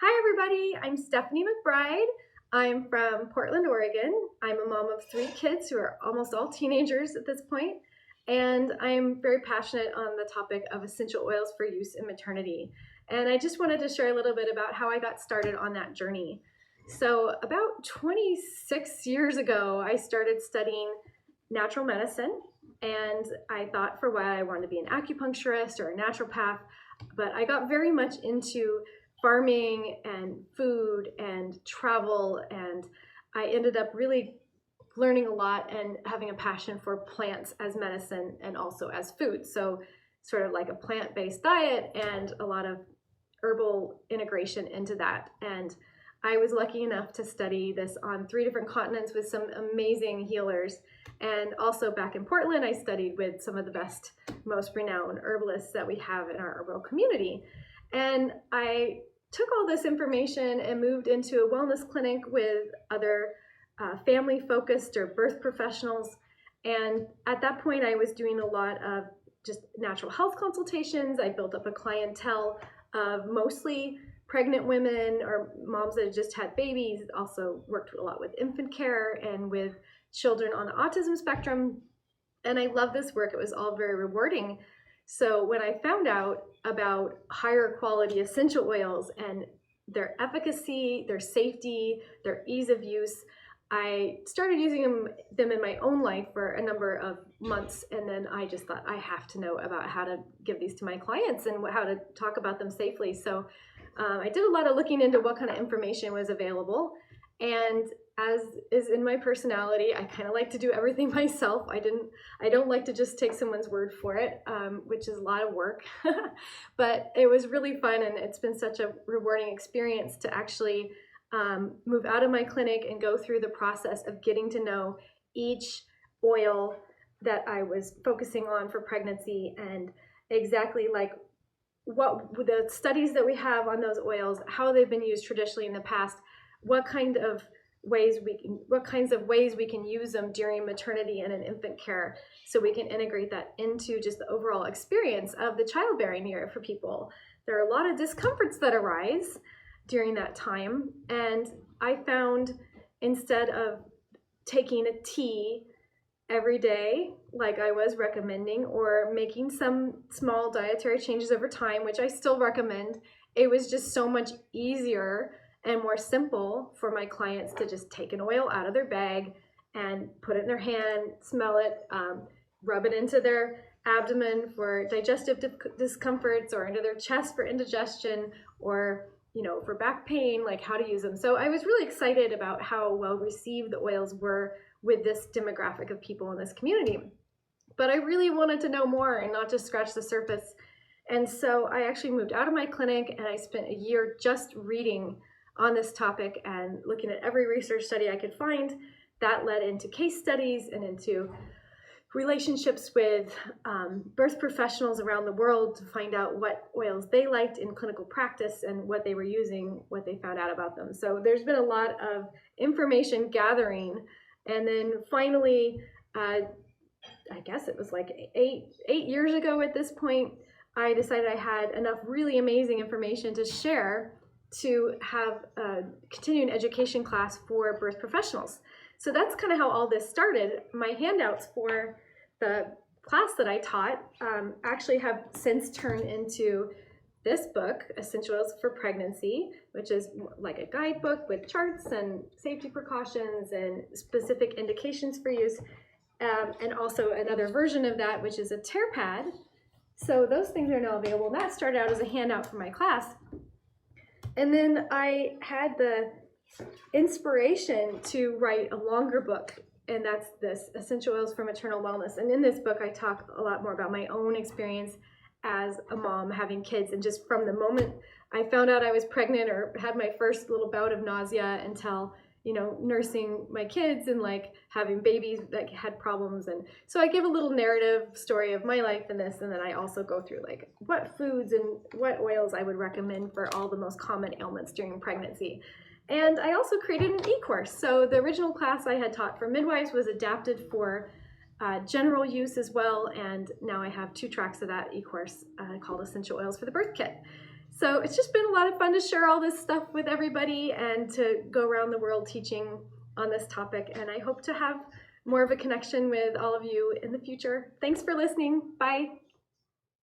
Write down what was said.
Hi everybody, I'm Stephanie McBride. I'm from Portland, Oregon. I'm a mom of 3 kids who are almost all teenagers at this point, and I'm very passionate on the topic of essential oils for use in maternity. And I just wanted to share a little bit about how I got started on that journey. So about 26 years ago, I started studying natural medicine, and I thought for a while I wanted to be an acupuncturist or a naturopath, but I got very much into farming and food and travel, and I ended up really learning a lot and having a passion for plants as medicine and also as food. So sort of like a plant-based diet and a lot of herbal integration into that. And I was lucky enough to study this on 3 different continents with some amazing healers. And also back in Portland, I studied with some of the best, most renowned herbalists that we have in our herbal community. And I took all this information and moved into a wellness clinic with other family-focused or birth professionals. And at that point, I was doing a lot of just natural health consultations. I built up a clientele of mostly pregnant women or moms that had just had babies. Also worked a lot with infant care and with children on the autism spectrum. And I love this work. It was all very rewarding. So when I found out about higher quality essential oils and their efficacy, their safety, their ease of use, I started using them in my own life for a number of months. And then I just thought I have to know about how to give these to my clients and how to talk about them safely. So I did a lot of looking into what kind of information was available. And as is in my personality, I kind of like to do everything myself. I don't like to just take someone's word for it, which is a lot of work. But it was really fun, and it's been such a rewarding experience to actually move out of my clinic and go through the process of getting to know each oil that I was focusing on for pregnancy, and exactly like what the studies that we have on those oils, how they've been used traditionally in the past, what kinds of ways we can use them during maternity and in infant care, so we can integrate that into just the overall experience of the childbearing year for people. There are a lot of discomforts that arise during that time, and I found instead of taking a tea every day like I was recommending, or making some small dietary changes over time, which I still recommend, it was just so much easier and more simple for my clients to just take an oil out of their bag and put it in their hand, smell it, rub it into their abdomen for digestive discomforts, or into their chest for indigestion, or for back pain, like how to use them. So I was really excited about how well received the oils were with this demographic of people in this community. But I really wanted to know more and not just scratch the surface. And so I actually moved out of my clinic, and I spent a year just reading on this topic and looking at every research study I could find. That led into case studies and into relationships with birth professionals around the world to find out what oils they liked in clinical practice and what they were using, what they found out about them. So there's been a lot of information gathering. And then finally, I guess it was like eight years ago at this point, I decided I had enough really amazing information to share to have a continuing education class for birth professionals. So that's kind of how all this started. My handouts for the class that I taught actually have since turned into this book, Essential Oils for Pregnancy, which is like a guidebook with charts and safety precautions and specific indications for use, and also another version of that, which is a tear pad. So those things are now available. And that started out as a handout for my class. And then I had the inspiration to write a longer book, and that's this Essential Oils for Maternal Wellness. And in this book, I talk a lot more about my own experience as a mom having kids, and just from the moment I found out I was pregnant or had my first little bout of nausea until nursing my kids and like having babies that had problems. And so I give a little narrative story of my life in this, and then I also go through like what foods and what oils I would recommend for all the most common ailments during pregnancy. And I also created an e-course. So the original class I had taught for midwives was adapted for general use as well, and now I have 2 tracks of that e-course called Essential Oils for the Birth Kit. So it's just been a lot of fun to share all this stuff with everybody and to go around the world teaching on this topic. And I hope to have more of a connection with all of you in the future. Thanks for listening. Bye.